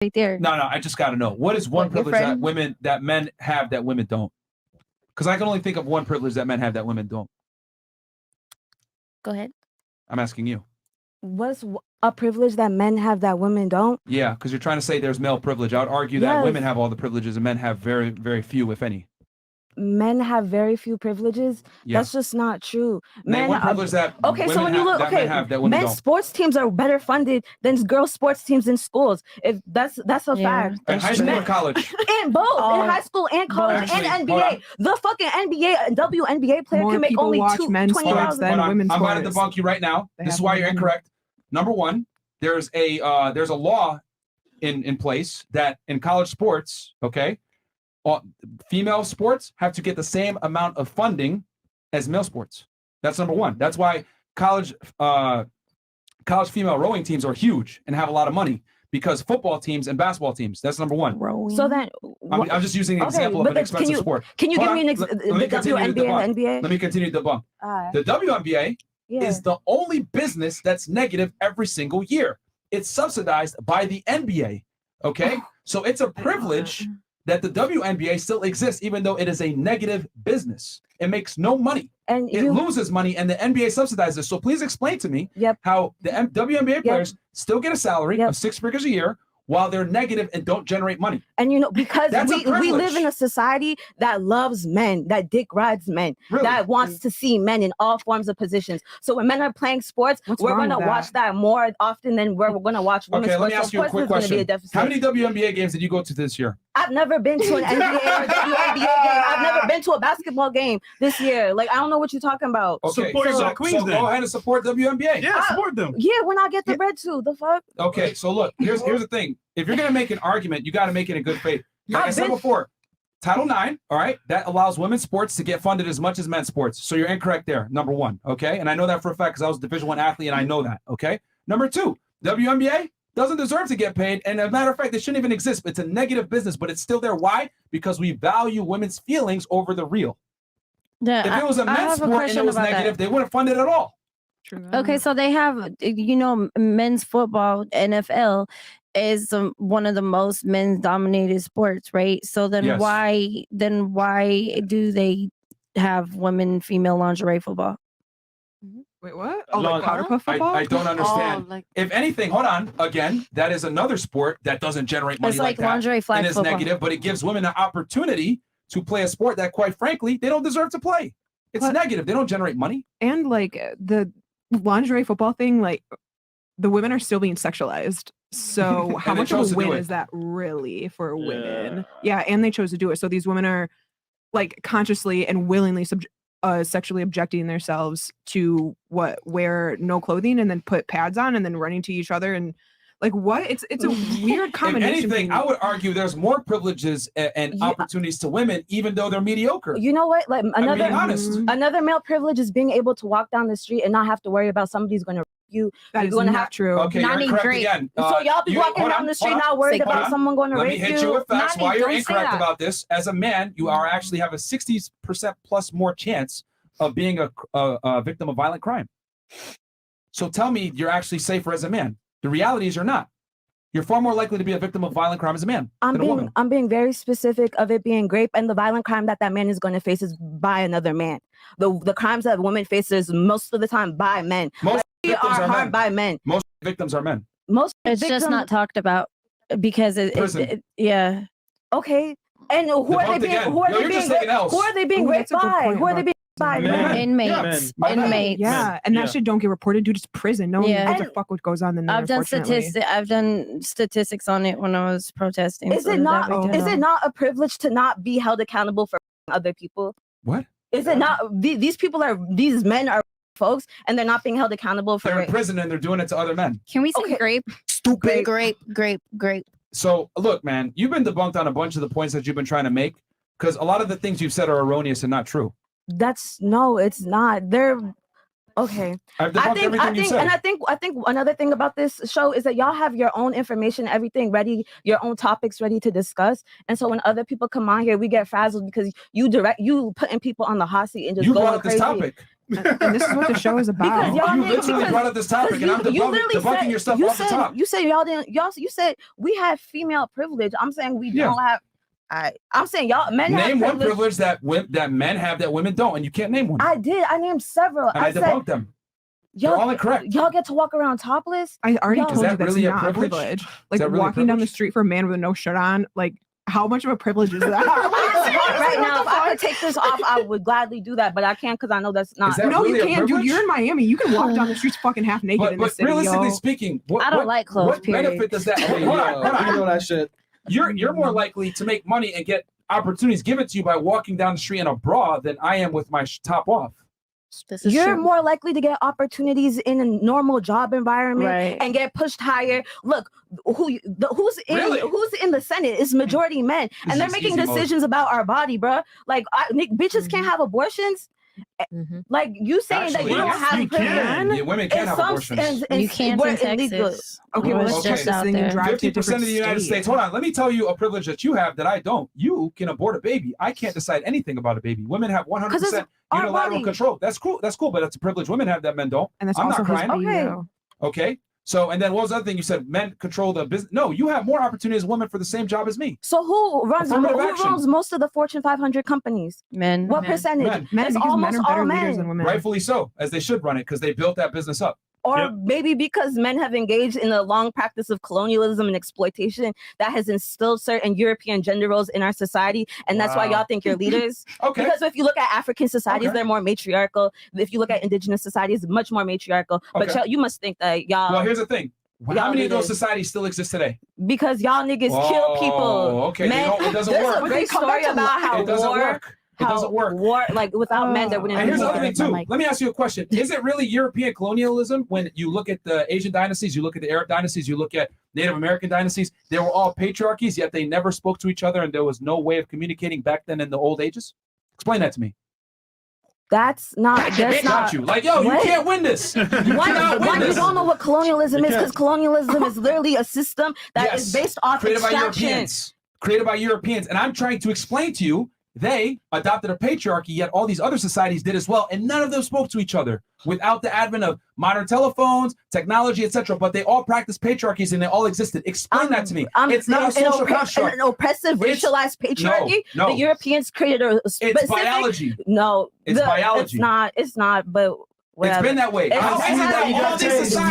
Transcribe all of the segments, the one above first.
right there. No, I just got to know. What is one privilege that men have that women don't? Because I can only think of one privilege that men have that women don't. Go ahead. I'm asking you. What's a privilege that men have that women don't? Yeah, because you're trying to say there's male privilege. I would argue that women have all the privileges and men have very, very few, if any. Men have very few privileges. Yeah. That's just not true. Name one privilege that so when you look, men have that women men's don't. sports teams are better funded than girls' sports teams in schools. If that's a fact. In high school or college? In both, in high school and college and NBA. The fucking NBA, WNBA player can make only $20,000. I'm about to debunk you right now. This is why you're incorrect. Number one, there's a law in place that in college sports, okay, female sports have to get the same amount of funding as male sports. That's number one. That's why college female rowing teams are huge and have a lot of money, because football teams and basketball teams. That's number one. Rowing. So then, I'm just using an example of an expensive sport. Can you give me the WNBA and NBA? Let me continue to debunk. The WNBA is the only business that's negative every single year. It's subsidized by the NBA. Okay, so it's a privilege that the WNBA still exists, even though it is a negative business. It makes no money. And it loses money, and the NBA subsidizes. So please explain to me how the WNBA players still get a salary of 6 figures a year while they're negative and don't generate money. And because we live in a society that loves men, that dick rides men, that wants to see men in all forms of positions. So when men are playing sports, we're going to watch that more often than we're going to watch women's sports. Let me ask you a quick question. How many WNBA games did you go to this year? I've never been to an NBA or WNBA game. I've never been to a basketball game this year. Like, I don't know what you're talking about. Okay, so go ahead and support WNBA. Yeah, support them. Yeah, when I get the bread too. The fuck? Okay, so look, here's the thing. If you're going to make an argument, you got to make it in good faith. Like I said before, Title IX, all right, that allows women's sports to get funded as much as men's sports. So you're incorrect there, number one, okay? And I know that for a fact because I was a Division I athlete and I know that, okay? Number two, WNBA doesn't deserve to get paid. And as a matter of fact, they shouldn't even exist. It's a negative business, but it's still there. Why? Because we value women's feelings over the real. Yeah, if it was a men's sport and it was negative, they wouldn't fund it at all. Okay, so they have, men's football, NFL, is one of the most men's dominated sports, right? So then why do they have female lingerie football? Wait, what? Oh, like powder puff football? I don't understand. If anything, hold on. Again, that is another sport that doesn't generate money it's like that. Lingerie flag and it's football. Negative, but it gives women an opportunity to play a sport that, quite frankly, they don't deserve to play. It's negative. They don't generate money. And like the lingerie football thing, like the women are still being sexualized. So how much of a win is that really for women? Yeah, and they chose to do it. So these women are like consciously and willingly sexually objecting themselves to wear no clothing and then put pads on and then running to each other and like what? It's a weird combination. If anything, I would argue there's more privileges and opportunities to women, even though they're mediocre. You know what? Like another male privilege is being able to walk down the street and not have to worry about somebody's going to you. That is not true. Okay, you're incorrect again. So y'all be walking down the street not worried about someone going to rape you? Let me hit you with facts. Why you're incorrect about this? As a man, you are actually have a 60% plus more chance of being a victim of violent crime. So tell me you're actually safer as a man. The reality is you're not. You're far more likely to be a victim of violent crime as a man than a woman. I'm being very specific of it being rape, and the violent crime that man is going to face is by another man. The crimes that a woman faces most of the time by men. Most victims are harmed by men. Most victims are men. It's just not talked about because yeah. Okay. And who are they being raped by? Who are they being Inmates. Yeah, and that shit don't get reported due to prison. No one gives a fuck what goes on in there. I've done statistics on it when I was protesting. Is it not a privilege to not be held accountable for other people? What? Is it not? These men are folks, and they're not being held accountable for. They're in prison and they're doing it to other men. Can we say grape? Stupid. Grape. So look, man, you've been debunked on a bunch of the points that you've been trying to make because a lot of the things you've said are erroneous and not true. It's not. They're okay. I think another thing about this show is that y'all have your own information, everything ready, your own topics ready to discuss. And so when other people come on here, we get frazzled because you putting people on the hot seat and just you going brought up crazy. this topic. And this is what the show is about. You literally brought up this topic, and I'm debunking your stuff off the top. You said y'all didn't. You said we have female privilege. I'm saying we don't have. I'm saying y'all men name have one privilege that men have that women don't, and you can't name one. I did. I named several. And I debunked them. They're all incorrect. Y'all get to walk around topless. I already told you that's really not a privilege. Like really walking down the street for a man with no shirt on, like how much of a privilege is that? Right now, if I could take this off, I would gladly do that, but I can't because I know that's not. No, you can't, dude. You're in Miami. You can walk down the streets fucking half naked in the city. But realistically speaking, I don't like clothes. What benefit does that? Hold on. You know that shit. You're more likely to make money and get opportunities given to you by walking down the street in a bra than I am with my top off. You're more likely to get opportunities in a normal job environment and get pushed higher. Look, who's in the Senate is majority men, and they're making decisions about our body, bro. Like, bitches can't have abortions. Like you saying that you don't have privilege. Women can have abortions. You can't in Texas. Okay, well, let's check this thing and drive 50% of the United States. Hold on, let me tell you a privilege that you have that I don't. You can abort a baby. I can't decide anything about a baby. Women have 100% unilateral control. That's cool. That's cool, but that's a privilege women have that men don't. And that's I'm also not crying. Okay. So, and then what was the other thing you said? Men control the business. No, you have more opportunities as women for the same job as me. So who runs most of the Fortune 500 companies? Men. What percentage? Men. It's almost all men. Than women. Rightfully so, as they should run it because they built that business up. Or maybe because men have engaged in a long practice of colonialism and exploitation that has instilled certain European gender roles in our society. And that's why y'all think you're leaders. Because if you look at African societies, they're more matriarchal. If you look at indigenous societies, much more matriarchal. But you must think that y'all... Well, here's the thing. How many of those societies still exist today? Because y'all niggas kill people. Okay, men, it doesn't work. There's a great story about how it doesn't work. It doesn't work. War, like without men, there wouldn't. And here's the other thing too. Let me ask you a question: is it really European colonialism when you look at the Asian dynasties, you look at the Arab dynasties, you look at Native American dynasties? They were all patriarchies, yet they never spoke to each other, and there was no way of communicating back then in the old ages. Explain that to me. That's not. That's not you. Like, yo, you can't win this. You don't know what colonialism is because colonialism is literally a system that is based off extraction. Created by Europeans, and I'm trying to explain to you. They adopted a patriarchy, yet all these other societies did as well, and none of them spoke to each other without the advent of modern telephones, technology, etc. But they all practiced patriarchies, and they all existed. Explain that to me. It's not a social construct. An oppressive, racialized patriarchy. No. The Europeans created a specific... It's biology. No. It's biology. It's not, but... Whatever. It's been that way.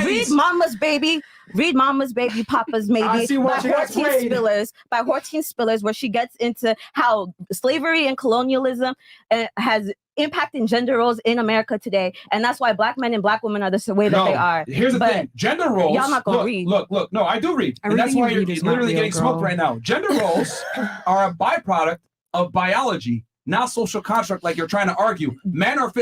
Read Mama's Baby. Read Mama's Baby, Papa's Maybe by Hortense Spillers, where she gets into how slavery and colonialism has impacted gender roles in America today. And that's why black men and black women are the way that they are. Here's the thing. Gender roles. Y'all not going to read. Look. No, I do read. And that's why you're literally getting smoked right now. Gender roles are a byproduct of biology, not social construct like you're trying to argue. Men are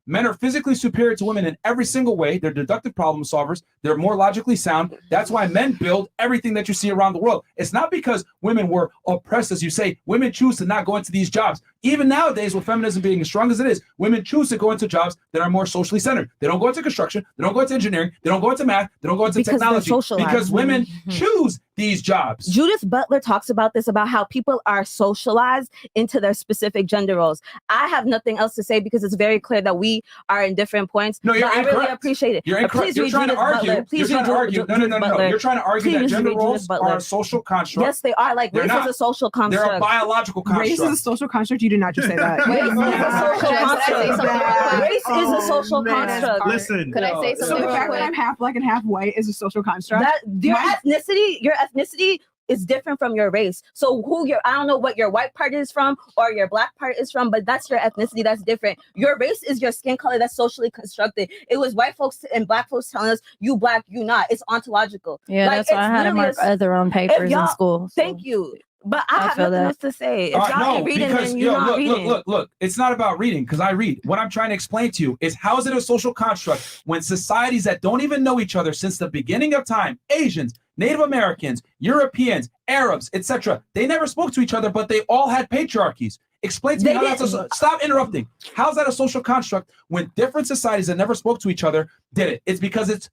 Men are physically superior to women in every single way. They're deductive problem solvers. They're more logically sound. That's why men build everything that you see around the world. It's not because women were oppressed, as you say. Women choose to not go into these jobs. Even nowadays, with feminism being as strong as it is, women choose to go into jobs that are more socially centered. They don't go into construction. They don't go into engineering. They don't go into math. They don't go into technology. Because women choose these jobs. Judith Butler talks about this, about how people are socialized into their specific gender roles. I have nothing else to say because it's very clear that we are in different points. No, you're incorrect. I really appreciate it. You're incorrect. You're trying to argue. You're trying to argue. No. You're trying to argue that gender roles are a social construct. Yes, they are. Like, race is a social construct. They're a biological construct. Race is a social construct. You did not just say that. Race is a social construct. Race is a social construct. Listen. Could I say something? So the fact that I'm half black and half white is a social construct. Your ethnicity is different from your race. So I don't know what your white part is from or your black part is from, but that's your ethnicity. That's different. Your race is your skin color. That's socially constructed. It was white folks and black folks telling us, you black, you not. It's ontological. Yeah, that's why I had to mark other on papers in school. So. Thank you. But I have nothing else to say. If y'all ain't reading, then you're not reading. Look. It's not about reading because I read. What I'm trying to explain to you is how is it a social construct when societies that don't even know each other since the beginning of time, Asians, Native Americans, Europeans, Arabs, etc., they never spoke to each other, but they all had patriarchies. Explain to me how that's stop interrupting. How's that a social construct when different societies that never spoke to each other did it? It's because it's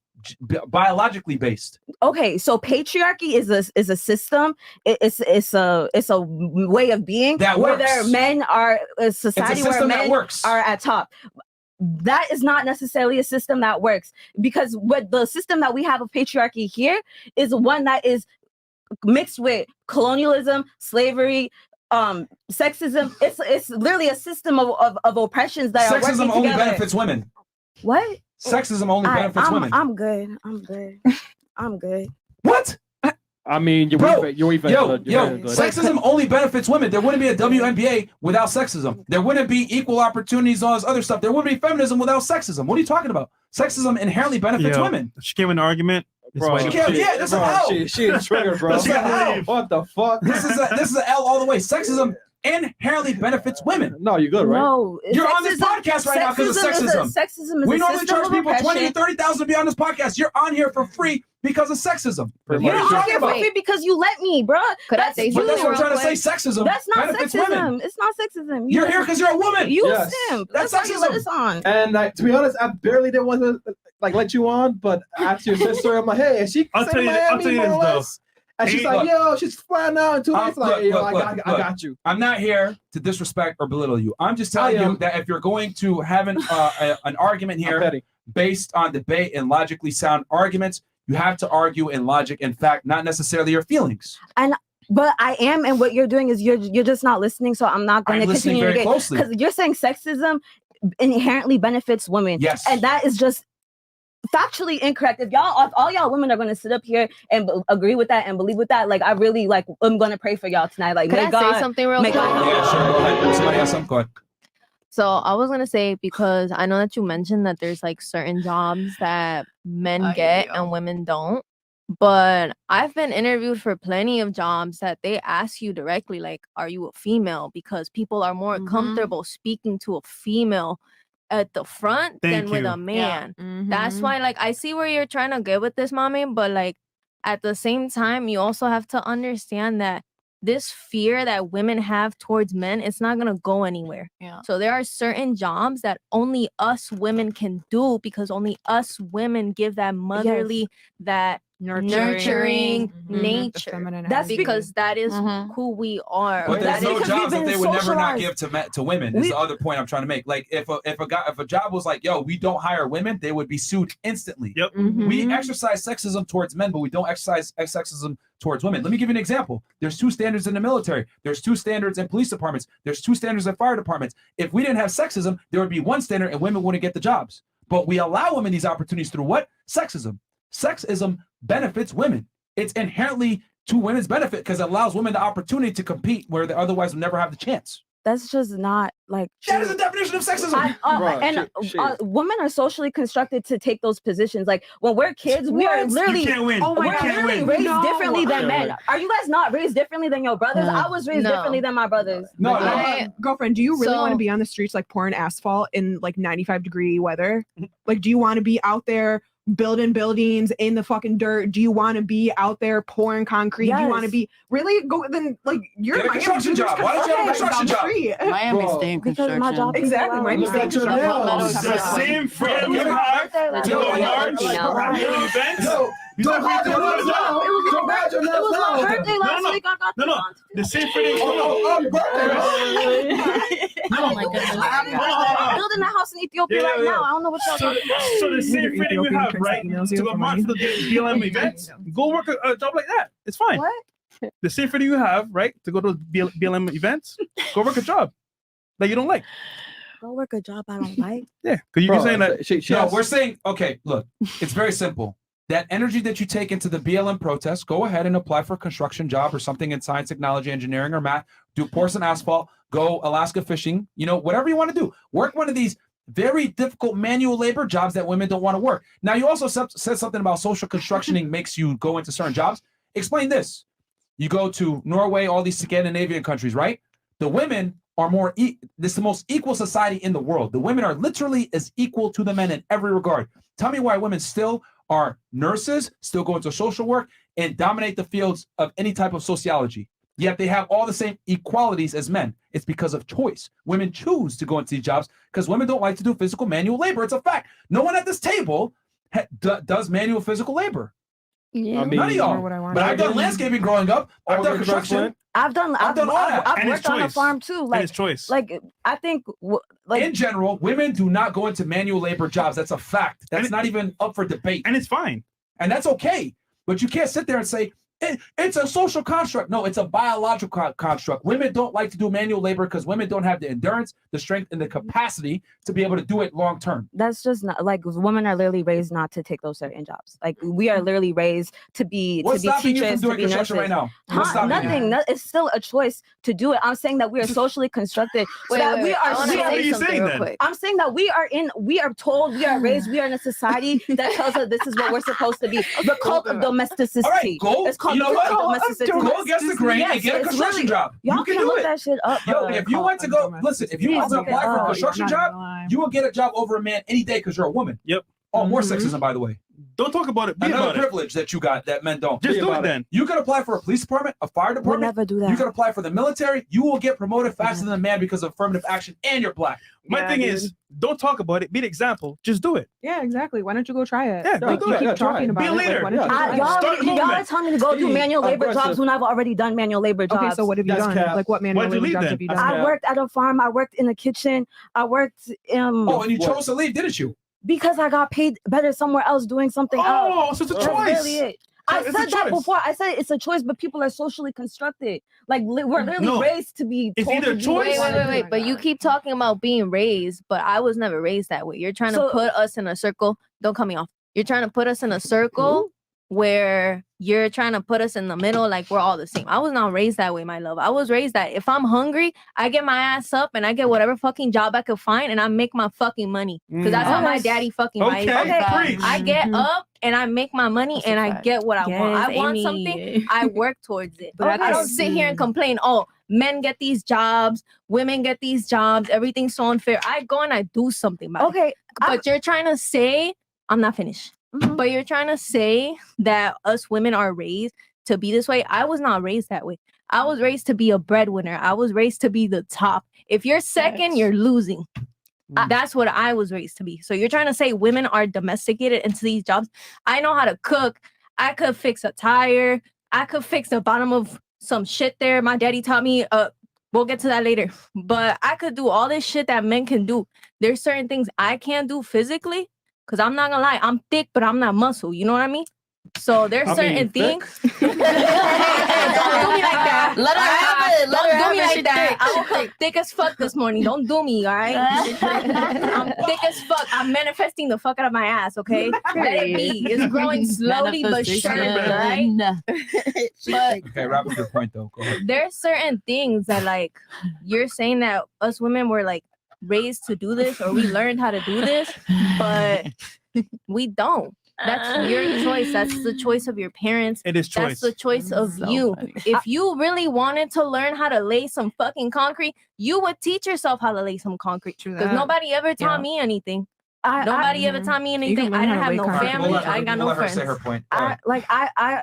biologically based. Okay, so patriarchy is a system. It's a way of being that where works. there men are a society where men are at top. that is not necessarily a system that works, because what the system that we have of patriarchy here is one that is mixed with colonialism, slavery, sexism. It's literally a system of oppressions that are working Sexism only together. benefits women. What? Sexism only benefits women. I'm good. What? I mean, sexism only benefits women. There wouldn't be a WNBA without sexism. There wouldn't be equal opportunities, all this other stuff. There wouldn't be feminism without sexism. What are you talking about? Sexism inherently benefits women. She came in an argument. Bro, this is a L. She a trigger, bro. This is an L. What the fuck? This is an L all the way. Sexism inherently benefits women. No, you're good, right? No, you're on this podcast right now because of sexism. Sexism is we a normally system charge of people oppression. 20 to 30,000 to be on this podcast. You're on here for free because of sexism. You're not on here for free because you let me, bro. Could I say But that's what I'm trying to say. quick? Sexism That's not benefits sexism. women. It's not sexism. You're here because you're a woman. You Yes. simp. That's That's why you let sexism. us on. And to be honest, I barely didn't want to let you on, but I asked your sister, I'm like, hey, is she I'll saying tell you Miami this, more or though. less? And she's Hey, like, look. yo, she's flying out in 2 days. Like, Look, yo, look, I look. got you. I'm not here to disrespect or belittle you. I'm just telling you that if you're going to have an argument here based on debate and logically sound arguments, you have to argue in logic and fact, not necessarily your feelings. But I am, and what you're doing is you're just not listening. So I'm not going to listening continue very closely. because you're saying sexism inherently benefits women. Yes, and that is just factually incorrect. If all y'all women are going to sit up here and agree with that and believe with that, like I really I'm going to pray for y'all tonight. Like, Can I say something real quick? Yeah, sure. Go ahead. Somebody has something. Go ahead. So I was gonna say, because I know that you mentioned that there's like certain jobs that men get and women don't. But I've been interviewed for plenty of jobs that they ask you directly, like, are you a female? Because people are more comfortable speaking to a female at the front than with a man. That's why, like, I see where you're trying to get with this, mommy, but like at the same time, you also have to understand that this fear that women have towards men, it's not gonna go anywhere. So there are certain jobs that only us women can do because only us women give that motherly, that nurturing nature. That's because that is who we are. But there's no jobs that they would never not give to women. Is the other point I'm trying to make. Like if a job was like, yo, we don't hire women, they would be sued instantly. Yep. We exercise sexism towards men, but we don't exercise sexism towards women. Let me give you an example. There's 2 standards in the military. There's 2 standards in police departments. There's 2 standards in fire departments. If we didn't have sexism, there would be 1 standard and women wouldn't get the jobs. But we allow women these opportunities through what? Sexism. Sexism benefits women. It's inherently to women's benefit because it allows women the opportunity to compete where they otherwise would never have the chance. That's just not like that is the definition of sexism. Women are socially constructed to take those positions. Like when we're kids, we are literally You can't win. we're literally raised differently than men. win. Are you guys not raised differently than your brothers? I was raised differently than my brothers. Girlfriend, do you really want to be on the streets like pouring asphalt in like 95-degree weather? Like, do you want to be out there building buildings in the fucking dirt? Do you want to be out there pouring concrete? Do you want to be really go then like you're get a construction job? Why don't you have a construction job? Miami staying construction. My job Exactly. Miami staying construction. The same freedom you have to go large events. It was my birthday last week. I got No. The same freedom. Oh my goodness. I'm building a house in Ethiopia right now. I don't know what y'all talking about. So the same freedom you have, right, to go march for the BLM events, go work a job like that. It's fine. What? The same freedom you have, right, to go to BLM events, go work a job that you don't like. Go work a job I don't like. Yeah, because you're saying that. No, we're saying, okay, look, it's very simple. That energy that you take into the BLM protest, go ahead and apply for a construction job or something in science, technology, engineering, or math. Pour some asphalt, go Alaska fishing, whatever you want to do. Work one of these very difficult manual labor jobs that women don't want to work. Now, you also said something about social constructioning makes you go into certain jobs. Explain this. You go to Norway, all these Scandinavian countries, right? The women are this is the most equal society in the world. The women are literally as equal to the men in every regard. Tell me why women still are nurses, still go into social work, and dominate the fields of any type of sociology. Yet they have all the same equalities as men. It's because of choice. Women choose to go into these jobs because women don't like to do physical manual labor. It's a fact. No one at this table does manual physical labor. Yeah. None of y'all. But I've done landscaping growing up. I've done construction. I've worked on a farm too. Like, and it's choice. Like, I think, like in general, women do not go into manual labor jobs. That's a fact. That's not even up for debate. And it's fine. And that's okay. But you can't sit there and say, it's a social construct. No, it's a biological construct. Women don't like to do manual labor because women don't have the endurance, the strength, and the capacity to be able to do it long term. That's just not like women are literally raised not to take those certain jobs. Like we are literally raised to be What's to be stopping teachers, you from doing to be construction nurses. right now? Nothing. It's still a choice to do it. I'm saying that we are socially constructed. So that we are. I'm saying that we are told, we are raised, we are in a society that tells us this is what we're supposed to be. The cult of domesticity. All right, go. It's called you know the what? cult of domesticity. Go against the grain and get a construction job. Y'all You can can do look it. that shit up. Yo, if you want to go, listen, if you want to apply for a construction job, you will get a job over a man any day because you're a woman. Yep. Oh, more sexism, by the way. Don't talk about it. Be Another about privilege that you got that men don't. Just do it then. You can apply for a police department, a fire department. We'll never do that. You can apply for the military. You will get promoted faster than a man because of affirmative action, and you're black. My thing is, don't talk about it. Be the example. Just do it. Yeah, exactly. Why don't you go try it? Yeah, like, go you do it. keep talking about Be a it. leader. Like, why don't you try it? Y'all are telling me to go do manual labor jobs when I've already done manual labor jobs. Okay, so what have you done? Like what manual labor jobs have you done? I worked at a farm. I worked in the kitchen. I worked. Oh, and you chose to leave, didn't you? Because I got paid better somewhere else doing something else. Oh, so it's a choice. That's really it. I It's said a that choice. before. I said it's a choice, but people are socially constructed. Like we're literally No. raised to be. It's told either to do choice- what we wanna do. Wait. But you keep talking about being raised, but I was never raised that way. You're trying to So- put us in a circle. Don't cut me off. You're trying to put us in a circle where you're trying to put us in the middle like we're all the same. I was not raised that way, my love. I was raised that if I'm hungry, I get my ass up and I get whatever fucking job I could find and I make my fucking money. Because that's how my daddy fucking raised me. preach. I get up and I make my money and I get what I want. I want something, I work towards it. But I don't sit here and complain, oh, men get these jobs, women get these jobs, everything's so unfair. I go and I do something about it. Okay, But you're trying to say, I'm not finished. But you're trying to say that us women are raised to be this way. I was not raised that way. I was raised to be a breadwinner. I was raised to be the top. If you're second, you're losing. That's what I was raised to be. So you're trying to say women are domesticated into these jobs. I know how to cook. I could fix a tire. I could fix the bottom of some shit there. My daddy taught me, we'll get to that later. But I could do all this shit that men can do. There's certain things I can't do physically. Because I'm not going to lie, I'm thick, but I'm not muscle. You know what I mean? So there's certain things. Don't do me like that. Let her have it. Let her Don't do me have it. like that. I woke up thick as fuck this morning. Don't do me, all right? I'm thick as fuck. I'm manifesting the fuck out of my ass, okay? Let it be. It's growing slowly but surely, right? But Okay, wrap up your point though. Go ahead. there's certain things that like you're saying that us women were like raised to do this or we learned how to do this, but we don't. That's your choice. That's the choice of your parents. It is choice. That's the choice of So you. funny. If you really wanted to learn how to lay some fucking concrete, you would teach yourself how to lay some concrete. True Because that. nobody ever taught Yeah. me anything. Nobody ever taught me anything. learn I didn't how to have lay no concrete. family. I ain't got no Let her friends. say her point. Go ahead.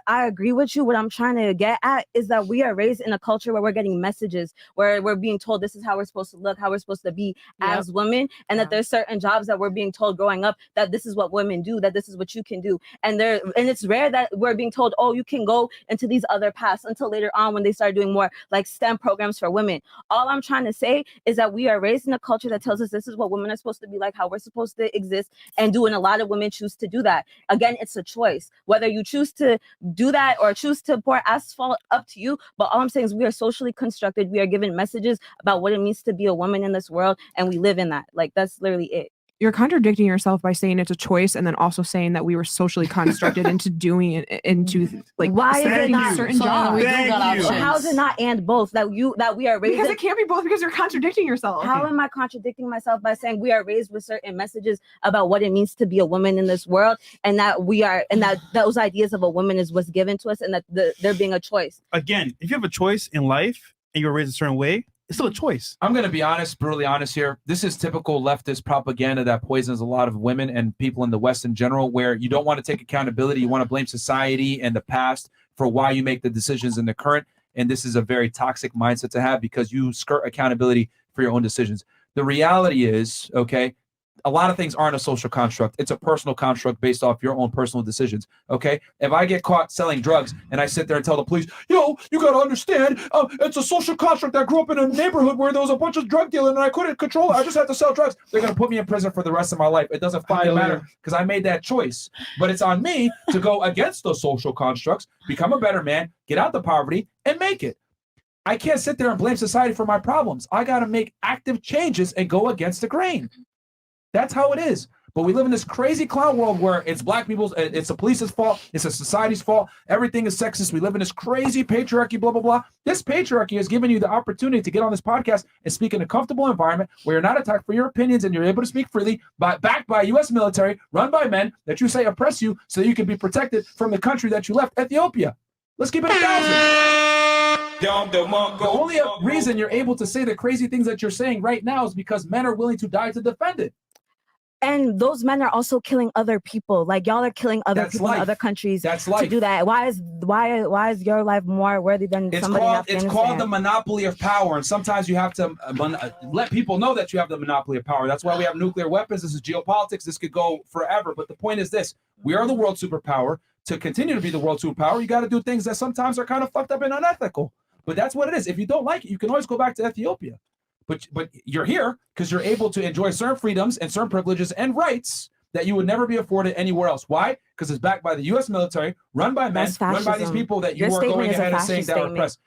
I agree with you. What I'm trying to get at is that we are raised in a culture where we're getting messages, where we're being told this is how we're supposed to look, how we're supposed to be as women, and that there's certain jobs that we're being told growing up that this is what women do, that this is what you can do, and it's rare that we're being told, oh, you can go into these other paths until later on when they start doing more like STEM programs for women. All I'm trying to say is that we are raised in a culture that tells us this is what women are supposed to be like, how we're supposed to exist and do, and a lot of women choose to do that. Again, it's a choice whether you choose to do that or choose to pour asphalt, up to you. But all I'm saying is we are socially constructed. We are given messages about what it means to be a woman in this world, and we live in that. Like, that's literally it. You're contradicting yourself by saying it's a choice and then also saying that we were socially constructed into doing it, into like Why is it certain not certain So jobs. we do got Thank you. options. How is it not and both? That we are raised Because in- it can't be both because you're contradicting yourself. How am I contradicting myself by saying we are raised with certain messages about what it means to be a woman in this world, and that we are, and that those ideas of a woman is what's given to us, and that there being a choice. Again, if you have a choice in life and you're raised a certain way, it's still a choice. I'm going to be honest, brutally honest here. This is typical leftist propaganda that poisons a lot of women and people in the West in general, where you don't want to take accountability. You want to blame society and the past for why you make the decisions in the current. And this is a very toxic mindset to have because you skirt accountability for your own decisions. The reality is, okay, a lot of things aren't a social construct. It's a personal construct based off your own personal decisions. Okay. If I get caught selling drugs and I sit there and tell the police, yo, you got to understand, it's a social construct. I grew up in a neighborhood where there was a bunch of drug dealing and I couldn't control it. I just had to sell drugs. They're going to put me in prison for the rest of my life. It doesn't fucking matter because I made that choice. But it's on me to go against those social constructs, become a better man, get out the poverty, and make it. I can't sit there and blame society for my problems. I got to make active changes and go against the grain. That's how it is. But we live in this crazy clown world where it's black people's, it's the police's fault, it's the society's fault, everything is sexist. We live in this crazy patriarchy, blah, blah, blah. This patriarchy has given you the opportunity to get on this podcast and speak in a comfortable environment where you're not attacked for your opinions and you're able to speak freely, backed by U.S. military, run by men that you say oppress you so that you can be protected from the country that you left, Ethiopia. Let's keep it 1,000. The only reason you're able to say the crazy things that you're saying right now is because men are willing to die to defend it. And those men are also killing other people. Like y'all are killing other people in other countries to do that. Why is your life more worthy than somebody in Afghanistan? It's called the monopoly of power, and sometimes you have to let people know that you have the monopoly of power. That's why we have nuclear weapons. This is geopolitics. This could go forever. But the point is this: we are the world superpower. To continue to be the world superpower, you got to do things that sometimes are kind of fucked up and unethical. But that's what it is. If you don't like it, you can always go back to Ethiopia. But you're here because you're able to enjoy certain freedoms and certain privileges and rights that you would never be afforded anywhere else. Why? Because it's backed by the U.S. military, run by men, run by these people that you are going ahead and saying that are oppressed.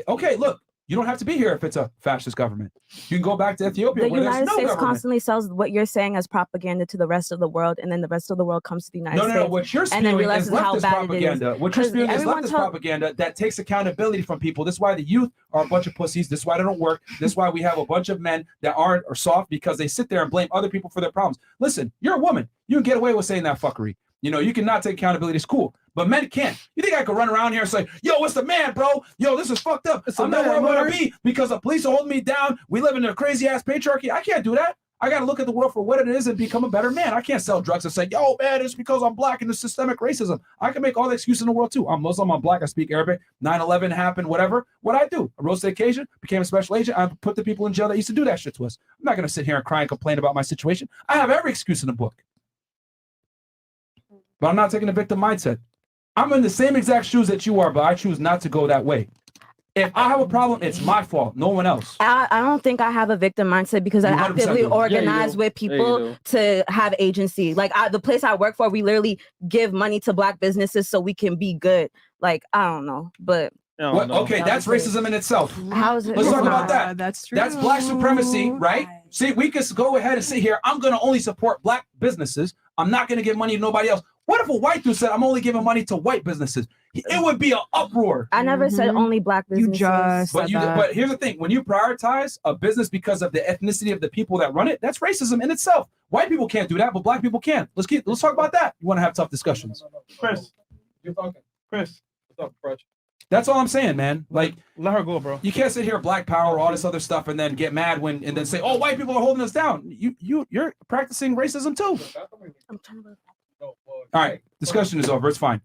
Okay, look. You don't have to be here if it's a fascist government. You can go back to Ethiopia where there's no government. The United States constantly sells what you're saying as propaganda to the rest of the world, and then the rest of the world comes to the United States. No. What you're spewing is leftist propaganda. What you're spewing is leftist propaganda that takes accountability from people. This is why the youth are a bunch of pussies. This is why they don't work. This is why we have a bunch of men that aren't or soft because they sit there and blame other people for their problems. Listen, you're a woman. You can get away with saying that fuckery. You know, you cannot take accountability. It's cool. But men can't. You think I could run around here and say, yo, it's the man, bro. Yo, this is fucked up. I'm not where I want to be because the police are holding me down. We live in a crazy-ass patriarchy. I can't do that. I got to look at the world for what it is and become a better man. I can't sell drugs and say, yo, man, it's because I'm black and it's systemic racism. I can make all the excuses in the world, too. I'm Muslim. I'm black. I speak Arabic. 9/11 happened, whatever. What I do? I rose to the occasion, became a special agent. I put the people in jail that used to do that shit to us. I'm not going to sit here and cry and complain about my situation. I have every excuse in the book. But I'm not taking a victim mindset. I'm in the same exact shoes that you are, but I choose not to go that way. If I have a problem, it's my fault, no one else. I don't think I have a victim mindset because I actively organize with people to have agency. Like the place I work for, we literally give money to black businesses so we can be good. Like, I don't know, but... Okay, that's racism in itself. How is it? Let's talk about that. That's true. That's black supremacy, right? See, we can go ahead and sit here. I'm going to only support black businesses. I'm not going to give money to nobody else. What if a white dude said, I'm only giving money to white businesses? It would be an uproar. I never said only black businesses. But here's the thing. When you prioritize a business because of the ethnicity of the people that run it, that's racism in itself. White people can't do that, but black people can. Let's talk about that. You want to have tough discussions. Chris. You're talking. Chris. What's up, Crutch? That's all I'm saying, man. Like, let her go, bro. You can't sit here, black power, all this other stuff, and then get mad and then say, "Oh, white people are holding us down." You're practicing racism too. All right, discussion is over. It's fine.